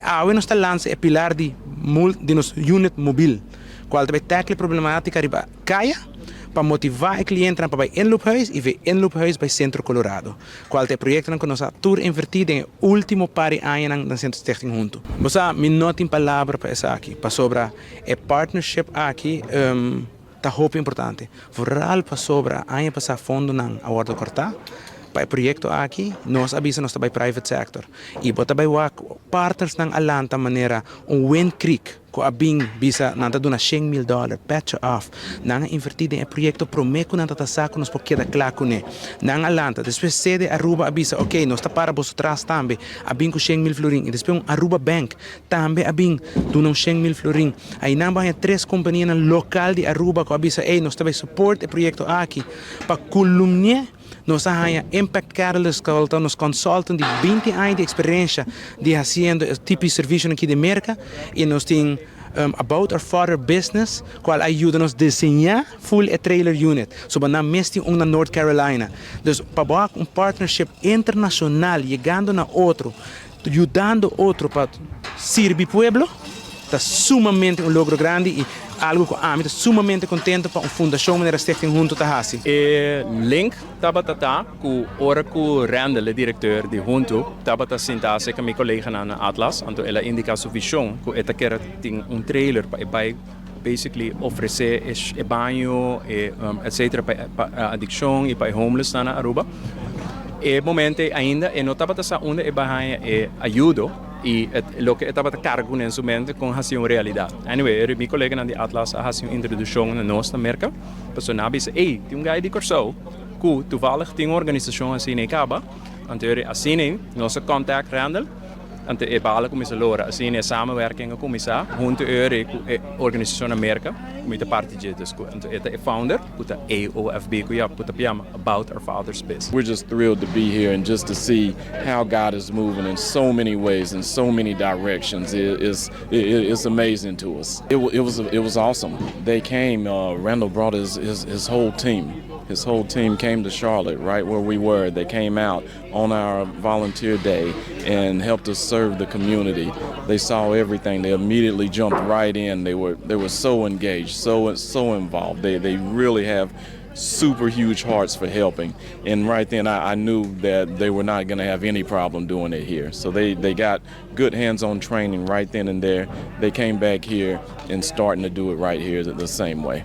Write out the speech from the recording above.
Hoy nos lança é pilar de nos Unidad Mobil, qual também tackle problemática riba caia para motivar o cliente para ir em Loophuis e ver em Loophuis para Centro Colorado. Qual é o projeto que nós tour invertido em último par de anos na Recientemente Stichting Hunto. Mas me nota em palavra para esaki, para sobre a partnership aqui tá muito importante. Vooral para sobre a passar fundo na awor corta. Para o projeto aqui, nós avisamos para o private sector. E para o partners ng alanta maneira Wind Creek, ko abing bisa nanta do na $100,000 patch off nang invertido em projeto prometo nanta tasaco nos porque da claro ne nang alanta depois sede Aruba abisa ok nós está para vos trás também abing com $100,000 e depois Aruba Bank também abing do não $100,000 aí nang banha três companhias local de Aruba ko abisa ei nós também support o projeto aqui para columnia nós temos Impact Catalyst, que nos consultam de 20 anos de experiência de fazendo esse tipo de serviço aqui de América e nós temos About Our Father Business, qual ajuda-nos a desenhar full trailer unit. So, na mesmo na North Carolina. Então, para partnership internacional, chegando na outro, ajudando outro para servir o pueblo, está sumamente logro grande e algo que eu estou sumamente contente para uma fundação de Stichting Hunto Tahasi. Link tabata com ora com Randall, o diretor de Hunto, tabata sentase com meu colega na Atlas, então ela indica sua visão, que esta quer ter trailer para basically oferecer banho, etc. para adicção e para homeless na Aruba. E momento ainda não tabata sa onde ajuda e lo que estava a cargo nesse momento com a realidad. Anyway, meu colega de Atlas a uma introdução na nossa marca. A pessoa disse, ei, tem guy de Corso, que toevallig tem uma organização assim em Caba. Então, assim, nosso contact Randall. Então, bala com essa lora, assim, samenwerking com essa, junto a organização América, com a parte de então, é founder, puta AOFB, que puta piama About Our Father's Business. We're just thrilled to be here and just to see how God is moving in so many ways, in so many directions. It's amazing to us. It was awesome. They came. Randall brought his whole team. His whole team came to Charlotte, right where we were. They came out on our volunteer day and helped us serve the community. They saw everything. They immediately jumped right in. They were so engaged, so involved. They really have super huge hearts for helping. And right then I knew that they were not going to have any problem doing it here. So they got good hands-on training right then and there. They came back here and starting to do it right here the same way.